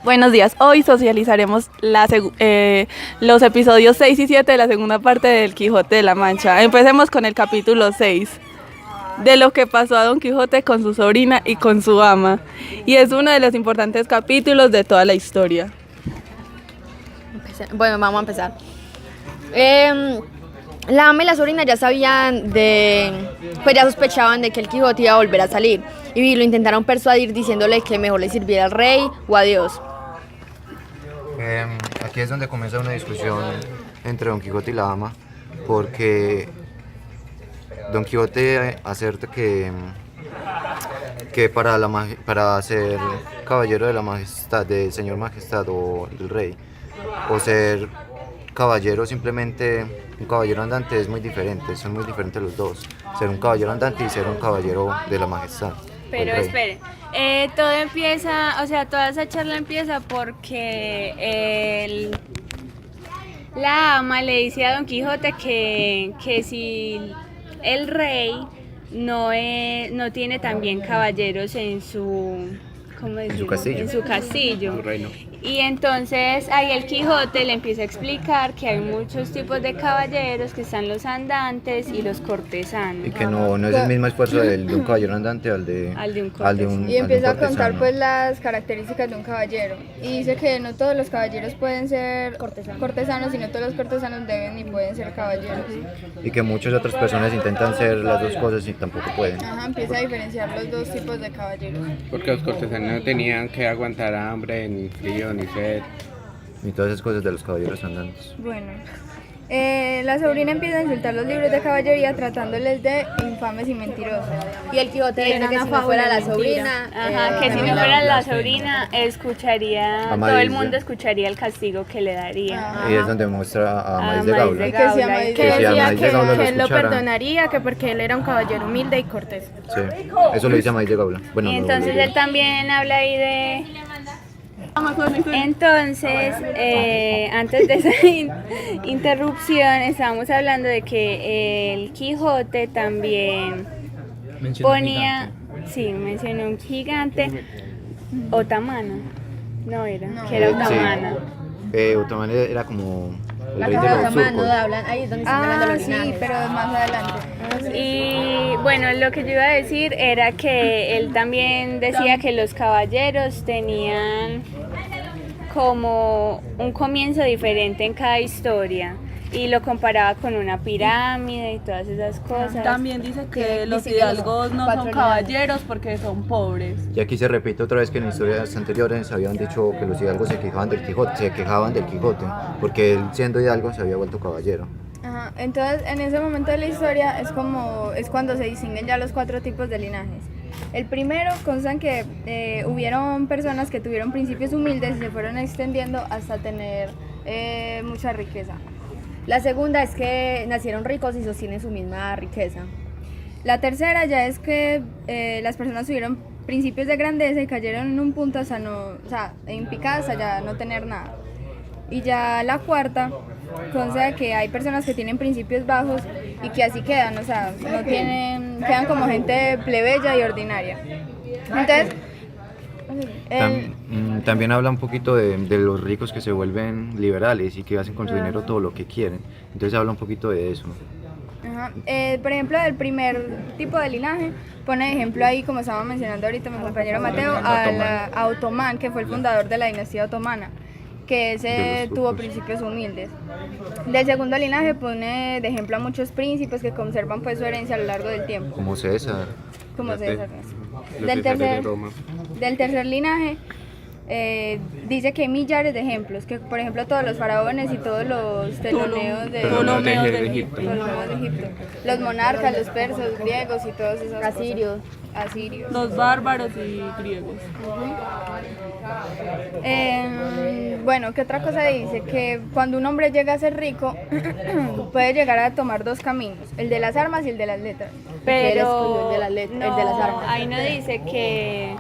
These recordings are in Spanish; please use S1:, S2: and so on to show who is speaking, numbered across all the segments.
S1: Buenos días, hoy socializaremos los episodios 6 y 7 de la segunda parte del Quijote de la Mancha. Empecemos con el capítulo 6, de lo que pasó a Don Quijote con su sobrina y con su ama. Y es uno de los importantes capítulos de toda la historia.
S2: Bueno, vamos a empezar. La ama y la sobrina ya sabían pues ya sospechaban de que el Quijote iba a volver a salir. Y lo intentaron persuadir diciéndole que mejor le sirviera al rey o a Dios.
S3: Aquí es donde comienza una discusión entre Don Quijote y la ama, porque Don Quijote acerta que para ser caballero de la majestad, del señor majestad o del rey, o ser caballero simplemente un caballero andante es muy diferente, son muy diferentes los dos, ser un caballero andante y ser un caballero de la majestad.
S4: Pero espere, todo empieza, o sea, toda esa charla empieza porque la ama le dice a Don Quijote que si el rey no tiene también caballeros en su, ¿cómo decirlo? En su castillo.
S3: Su reino.
S4: Y entonces ahí el Quijote le empieza a explicar que hay muchos tipos de caballeros, que están los andantes y los cortesanos.
S3: Y que no es el mismo esfuerzo de un caballero andante al de
S4: un
S3: cortesano.
S5: Y empieza a contar pues las características de un caballero. Y dice que no todos los caballeros pueden ser cortesanos, sino todos los cortesanos deben y pueden ser caballeros.
S3: Y que muchas otras personas intentan ser las dos cosas y tampoco pueden.
S5: Ajá, empieza a diferenciar los dos tipos de caballeros.
S6: Porque los cortesanos no tenían que aguantar hambre, ni frío, ni sed.
S3: Y todas esas cosas de los caballeros andantes.
S5: Bueno, la sobrina empieza a insultar los libros de caballería tratándoles de infames y mentirosos.
S2: Y el Quijote dice que si no fuera la sobrina,
S4: Ajá, que si no fuera la sobrina, todo
S3: Amadís,
S4: el mundo escucharía el castigo que le daría.
S3: Y es donde muestra a Amadís de
S4: Amadís
S3: Gaula.
S4: de
S5: Que si
S4: Gaula,
S5: Amadís
S3: Que si Amadís de Gaula lo
S7: que él lo
S3: escuchara.
S7: perdonaría, que porque él era un caballero humilde y cortés.
S3: Sí, eso lo dice Amadís de Gaula. Bueno,
S4: Y
S3: no,
S4: entonces él también habla ahí de... Entonces, antes de esa interrupción, estábamos hablando de que el Quijote también mencionó un gigante, Otamana, que era Otamana.
S3: Otomán era como el rey de los turcos.
S2: ahí es donde están hablando los
S5: Sí,
S2: linajes.
S5: pero más adelante.
S4: Y bueno, lo que yo iba a decir era que él también decía que los caballeros tenían como un comienzo diferente en cada historia y lo comparaba con una pirámide y todas esas cosas.
S1: También dice que los hidalgos no son caballeros porque son pobres.
S3: Y aquí se repite otra vez que en historias anteriores habían dicho que los hidalgos se quejaban del Quijote, porque él siendo hidalgo se había vuelto caballero.
S5: Ajá, entonces en ese momento de la historia es cuando se distinguen ya los 4 tipos de linajes. El primero constan que hubieron personas que tuvieron principios humildes y se fueron extendiendo hasta tener mucha riqueza.
S2: La segunda es que nacieron ricos y sostienen su misma riqueza.
S5: La tercera ya es que las personas tuvieron principios de grandeza y cayeron en un punto hasta en picada hasta ya no tener nada. Y ya la cuarta consta de que hay personas que tienen principios bajos y que así quedan, quedan como gente plebeya y ordinaria. Entonces,
S3: También habla un poquito de los ricos que se vuelven liberales y que hacen con su dinero todo lo que quieren. Entonces habla un poquito de eso.
S5: ajá, por ejemplo, del primer tipo de linaje, pone de ejemplo ahí, como estaba mencionando ahorita mi compañero Mateo, a Otomán, que fue el fundador de la dinastía otomana, que ese tuvo principios humildes. Del segundo linaje pone de ejemplo a muchos príncipes que conservan pues su herencia a lo largo del tiempo,
S3: Como César.
S5: como César.
S6: Los
S5: Del
S6: Césares de
S5: tercer,
S6: Roma.
S5: del tercer linaje dice que hay millares de ejemplos, que por ejemplo todos los faraones y todos los teloneos de
S6: Ptolomeos de Egipto.
S5: los monarcas, los persas, griegos y todos esos
S2: Asirios.
S5: asirios.
S1: Los bárbaros y griegos.
S5: Bueno, ¿qué otra cosa dice? Que cuando un hombre llega a ser rico, puede llegar a tomar 2 caminos, el de las armas y el de las letras.
S4: Pero
S2: el de las armas.
S4: ahí no dice que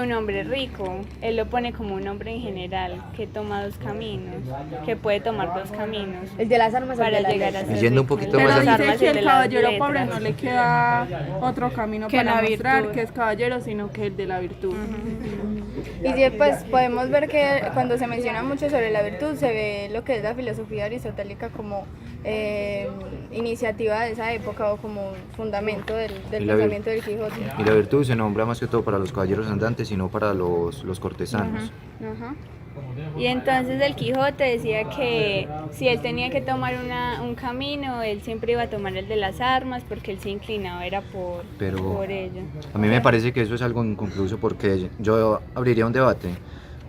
S4: un hombre rico, él lo pone como un hombre en general, que toma 2 caminos, que puede tomar 2 caminos
S2: El de las armas
S4: para
S2: el de las
S4: llegar a
S2: letras.
S4: ser
S3: Yendo un
S4: rico.
S3: poquito
S4: El de
S3: más
S1: Pero
S4: las
S3: allá.
S1: dice
S4: armas y
S1: que
S4: el de
S1: el
S4: las
S1: caballero pobre
S4: letras.
S1: no le queda otro camino
S7: Que
S1: para
S7: la
S1: mostrar
S7: virtud.
S1: que es caballero, sino que el de la virtud.
S5: Y sí, pues podemos ver que cuando se menciona mucho sobre la virtud se ve lo que es la filosofía aristotélica como iniciativa de esa época o como fundamento del
S3: Y la vir-
S5: pensamiento del Quijote.
S3: Y la virtud se nombra más que todo para los caballeros andantes y no para los cortesanos.
S4: Ajá. Y entonces el Quijote decía que si él tenía que tomar un camino, él siempre iba a tomar el de las armas porque él se inclinaba era
S3: Pero
S4: por ello.
S3: a mí me parece que eso es algo inconcluso porque yo abriría un debate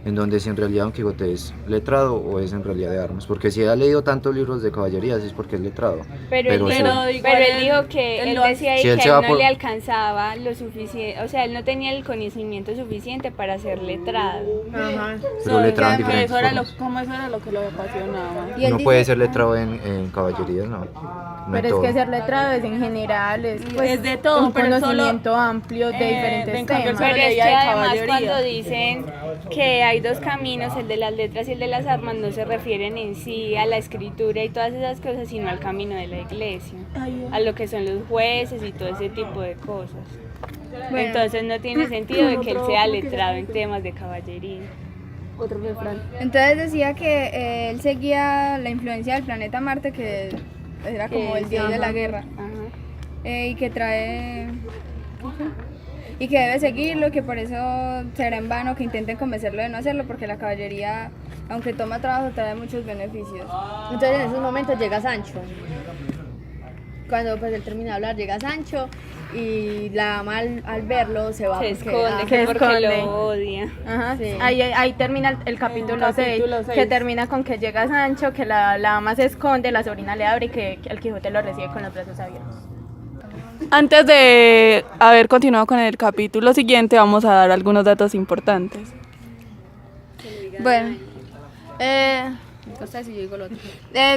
S3: en donde si en realidad Don Quijote es letrado o es en realidad de armas, porque si ha leído tantos libros de caballerías es porque es letrado.
S4: Pero él dijo que él decía ahí
S3: Si él
S4: que
S3: se
S4: a
S3: va
S4: él no
S3: por-
S4: le alcanzaba lo suficiente, o sea, él no tenía el conocimiento suficiente para ser letrado.
S3: Pero letrado en
S1: Que
S3: diferentes
S1: eso era
S3: formas.
S1: como eso era lo que lo apasionaba.
S5: Y él
S3: Uno
S5: dice-
S3: puede ser letrado en caballerías, no. No
S7: Pero
S3: en
S7: es
S3: todo.
S7: que ser letrado es en general, es, pues,
S1: Es de todo,
S7: un
S1: pero
S7: conocimiento amplio de diferentes
S1: en cambio,
S7: temas.
S1: solo
S4: Pero es que
S1: leía de
S4: además
S1: caballería.
S4: cuando dicen que hay dos caminos, el de las letras y el de las armas, no se refieren en sí a la escritura y todas esas cosas, sino al camino de la iglesia, a lo que son los jueces y todo ese tipo de cosas.
S5: Bueno.
S4: Entonces no tiene sentido de que él sea letrado en temas de caballería.
S5: Entonces decía que él seguía la influencia del planeta Marte, que era como el dios de la guerra,
S4: Ajá.
S5: y que trae... y que debe seguirlo, que por eso será en vano que intenten convencerlo de no hacerlo, porque la caballería, aunque toma trabajo, trae muchos beneficios.
S2: Entonces en esos momentos llega Sancho. Cuando pues él termina de hablar, llega Sancho y la dama al verlo se va
S4: Se
S2: porque,
S4: esconde,
S2: ah,
S4: que porque
S7: esconde.
S4: lo odia.
S7: Ajá,
S2: Sí.
S7: ahí termina el capítulo 6, que
S1: 6.
S7: termina con que llega Sancho, que la ama se esconde, la sobrina le abre y que el Quijote lo recibe con los brazos abiertos.
S1: Antes de haber continuado con el capítulo siguiente, vamos a dar algunos datos importantes.
S5: Bueno,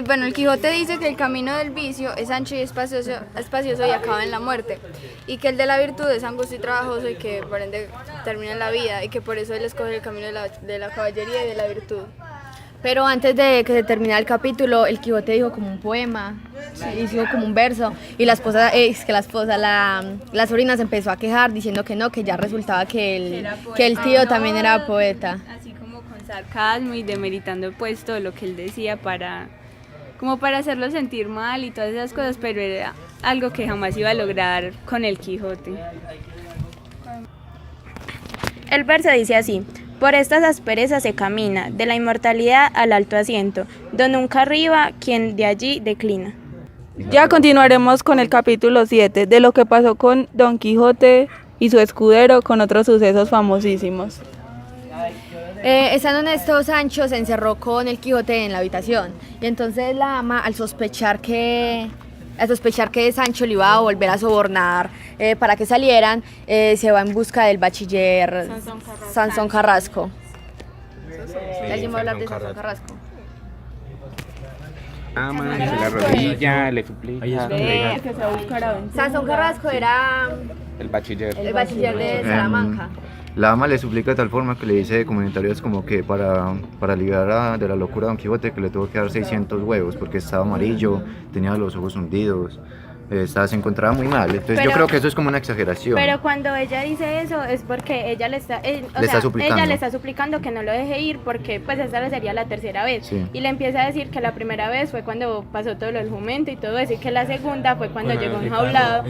S5: bueno, el Quijote dice que el camino del vicio es ancho y espacioso y acaba en la muerte, y que el de la virtud es angosto y trabajoso y que por ende termina en la vida, y que por eso él escoge el camino de la caballería y de la virtud.
S2: Pero antes de que se terminara el capítulo, el Quijote dijo como un poema, hizo como un verso, y la sobrina se empezó a quejar diciendo que no, que ya resultaba que el tío también era poeta.
S4: Así como con sarcasmo y demeritando pues todo lo que él decía como para hacerlo sentir mal y todas esas cosas, pero era algo que jamás iba a lograr con el Quijote.
S7: El verso dice así: por estas asperezas se camina, de la inmortalidad al alto asiento, donde nunca arriba quien de allí declina.
S1: Ya continuaremos con el capítulo 7, de lo que pasó con Don Quijote y su escudero con otros sucesos famosísimos.
S2: Estando en esto, Sancho se encerró con el Quijote en la habitación, y entonces la ama, al sospechar que Sancho le iba a volver a sobornar para que salieran, se va en busca del bachiller Sansón Carrasco. ¿Alguien va a hablar de Sansón Carrasco?
S6: Ama, se la rodilla, le suplica.
S2: Sansón Carrasco era
S6: El bachiller.
S2: el bachiller de Salamanca.
S3: La ama le suplica de tal forma que le dice comentarios como que para liberar de la locura a Don Quijote que le tuvo que dar 600 huevos porque estaba amarillo, tenía los ojos hundidos, se encontraba muy mal. Entonces yo creo que eso es como una exageración.
S7: Pero cuando ella dice eso es porque ella le está
S3: suplicando.
S7: ella le está suplicando que no lo deje ir porque pues esta sería la tercera vez.
S3: Sí.
S7: Y le empieza a decir que la primera vez fue cuando pasó todo lo del jumento y todo eso, y que la segunda fue cuando llegó enjaulado,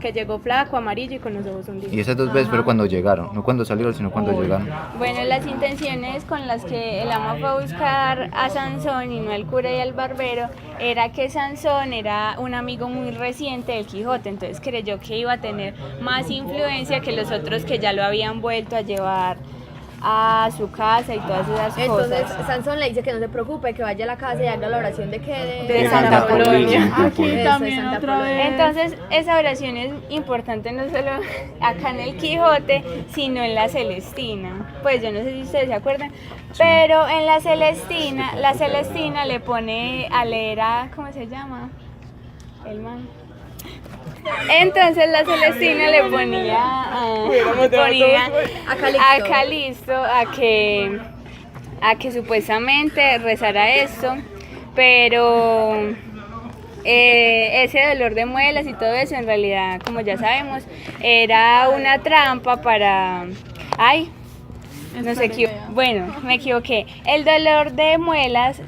S7: que llegó flaco, amarillo y con los ojos hundidos.
S3: Y esas dos veces fueron cuando llegaron, no cuando salieron, sino cuando llegaron.
S4: Bueno, las intenciones con las que el ama fue a buscar a Sansón y no al cura y al barbero era que Sansón era un amigo muy reciente del Quijote, entonces creyó que iba a tener más influencia que los otros que ya lo habían vuelto a llevar a su casa y todas esas
S2: Entonces
S4: cosas.
S2: Sansón le dice que no se preocupe, que vaya a la casa y haga la oración de que
S4: De Santa Apolonia.
S2: Eso, de Santa Apolonia.
S4: Entonces esa oración es importante no solo acá en el Quijote, sino en la Celestina. Pues yo no sé si ustedes se acuerdan, pero en la Celestina le pone a leer a, ¿cómo se llama? El man. Entonces la Celestina le ponía a Calisto a que supuestamente rezara esto, pero ese dolor de muelas y todo eso en realidad, como ya sabemos, era una trampa para... ¡Ay! No sé, bueno, me equivoqué. El dolor de muelas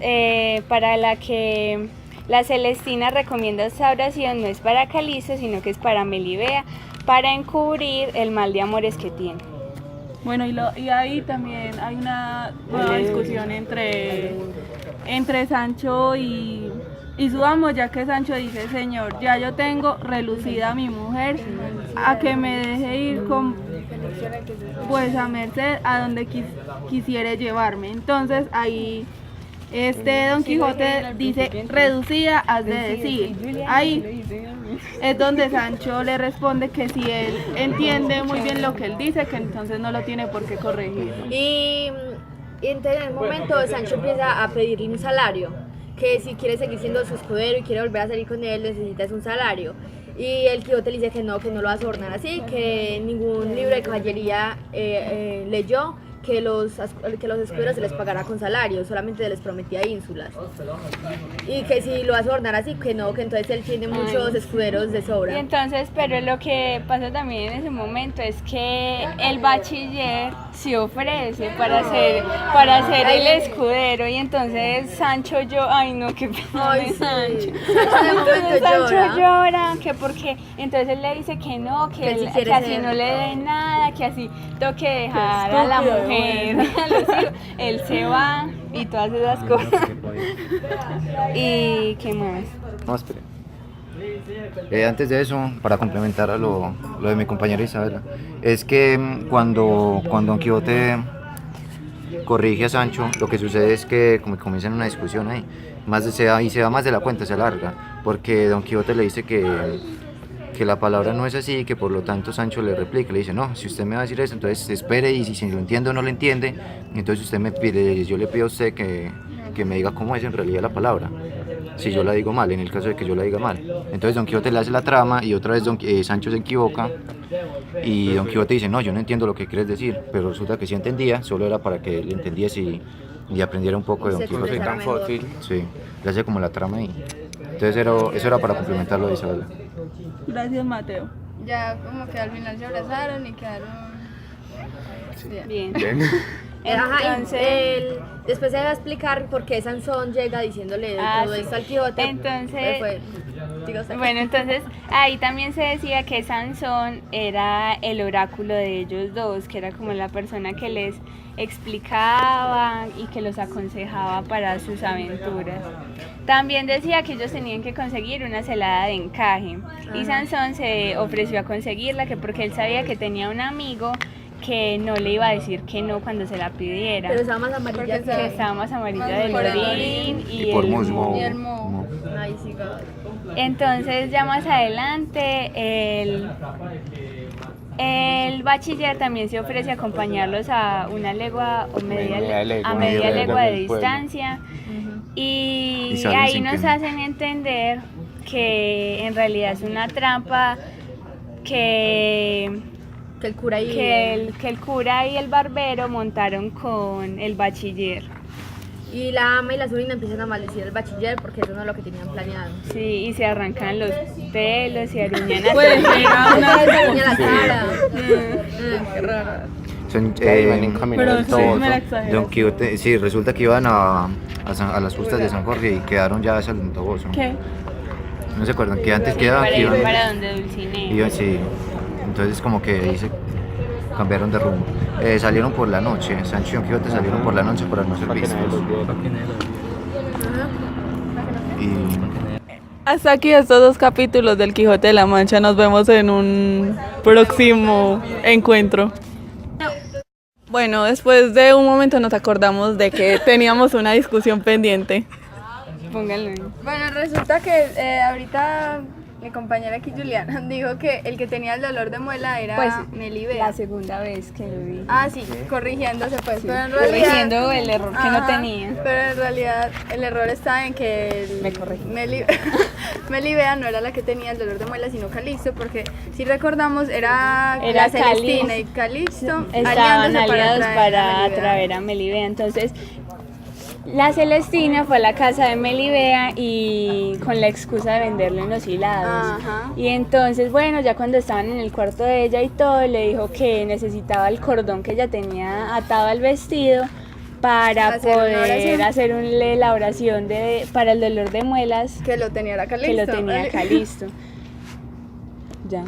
S4: para la que la Celestina recomienda esta oración no es para Calisto, sino que es para Melibea, para encubrir el mal de amores que tiene.
S1: Bueno, y ahí también hay una nueva discusión entre Sancho y su amo, ya que Sancho dice: Señor, ya yo tengo relucida a mi mujer, a que me deje ir con vuesa merced a donde quisiere llevarme. Entonces ahí Don Quijote dice: reducida has de decir. Ahí es donde Sancho le responde que si él entiende muy bien lo que él dice, que entonces no lo tiene por qué corregir.
S2: Y entonces en el momento Sancho empieza a pedirle un salario, que si quiere seguir siendo su escudero y quiere volver a salir con él, necesitas un salario. Y el Quijote le dice que no lo va a sobornar así, que ningún libro de caballería leyó que los escuderos se les pagara con salario, solamente se les prometía ínsulas. Y que si lo va a sobornar así, que no, que entonces él tiene muchos escuderos de sobra.
S4: Y entonces, pero lo que pasa también en ese momento es que el bachiller se ofrece para ser el escudero, y entonces Sancho ay no, qué pena de Sancho. Entonces Sancho llora, que porque entonces él le dice que no, que así no le dé nada, que así toque dejar a la mujer, a los hijos. Él se va y todas esas cosas. ¿Y qué más?
S3: No, espere. Antes de eso, para complementar a lo de mi compañera Isabela, es que cuando Don Quijote corrige a Sancho, lo que sucede es que como comienzan una discusión ahí, se va más de la cuenta, se alarga, porque Don Quijote le dice que la palabra no es así, y que por lo tanto Sancho le replica, le dice: no, si usted me va a decir eso, entonces espere, y si lo entiende o no lo entiende, entonces usted me pide, yo le pido a usted que me diga cómo es en realidad la palabra, si yo la digo mal, en el caso de que yo la diga mal. Entonces Don Quijote le hace la trama, y otra vez Sancho se equivoca, y Don Quijote dice: no, yo no entiendo lo que quieres decir, pero resulta que sí entendía, solo era para que él entendiese y aprendiera un poco de Don Quijote.
S6: Soy tan fácil.
S3: Sí, le hace como la trama ahí. Entonces eso era para complementar lo de Isabela.
S1: Gracias, Mateo.
S5: Ya como que al final se abrazaron y quedaron
S4: Bien.
S2: Ajá,
S4: Entonces,
S2: después se va a explicar por qué Sansón llega diciéndole todo
S4: sí.
S2: esto al Quijote.
S4: Entonces,
S2: Digo,
S4: bueno, entonces ahí también se decía que Sansón era el oráculo de ellos dos, que era como la persona que les explicaba y que los aconsejaba para sus aventuras. También decía que ellos tenían que conseguir una celada de encaje, y Sansón se ofreció a conseguirla, que porque él sabía que tenía un amigo que no le iba a decir que no cuando se la pidiera.
S2: pero estaba más amarilla
S4: Que estaba más amarilla del
S5: por el
S4: orín
S3: Y por
S4: el
S3: musgo.
S5: y el moho.
S2: Ay, sí, God.
S4: Entonces ya más adelante el bachiller también se ofrece a acompañarlos a una legua o media legua de distancia, y
S3: salen
S4: ahí
S3: sin
S4: nos
S3: que-
S4: hacen entender que en realidad es una trampa que
S2: Que el cura y
S4: el cura y el barbero montaron con el bachiller.
S2: y la ama y la sobrina empiezan a maldecir al bachiller porque eso no es lo que tenían planeado.
S4: Sí, y se arrancan los pelos y aruñan a
S1: Pues era una...
S2: Se aruña la cara. Qué raro.
S3: Son,
S6: Van en camino
S1: Pero
S6: del
S1: sí,
S6: Toboso.
S1: me la exageró.
S3: Don Quijote, sí, resulta que iban a las justas de San Jorge y quedaron ya hacia el Toboso.
S1: ¿Qué?
S3: ¿No se acuerdan? Que antes quedaban
S4: para
S3: que
S4: ir
S3: iban,
S4: para donde Dulcinea.
S3: iban, sí. Entonces como que ahí se cambiaron de rumbo. Salieron por la noche, Sancho y Don Quijote salieron por la noche para no ser
S6: Para que nadie
S3: vistos.
S6: los viera.
S3: Y
S1: Hasta aquí estos 2 capítulos del Quijote de la Mancha. Nos vemos en un próximo encuentro. Bueno, después de un momento nos acordamos de que teníamos una discusión pendiente.
S4: Póngalo ahí.
S5: Bueno, resulta que ahorita mi compañera aquí Juliana dijo que el que tenía el dolor de muela era
S4: Pues,
S5: Melibea.
S4: La segunda vez que lo vi.
S5: Ah, sí, corrigiéndose pues, pero en realidad...
S4: Corrigiendo el error que no
S5: Ajá,
S4: tenía.
S5: Pero en realidad el error está en que
S4: Me corregí.
S5: Melibea no era la que tenía el dolor de muela, sino Calixto, porque si recordamos era
S4: Era
S5: la Celestina
S4: Calixto.
S5: y Calixto
S4: Estaban
S5: aliándose
S4: aliados para
S5: Melibea.
S4: atraer a Melibea. Entonces, La Celestina fue a la casa de Melibea y con la excusa de venderle unos hilados.
S5: Ajá.
S4: Y entonces, bueno, ya cuando estaban en el cuarto de ella y todo, le dijo que necesitaba el cordón que ella tenía atado al vestido para
S5: Hacer una
S4: poder
S5: oración.
S4: hacer la oración para el dolor de muelas
S5: Que lo tenía la
S4: que lo tenía acá listo. Ya.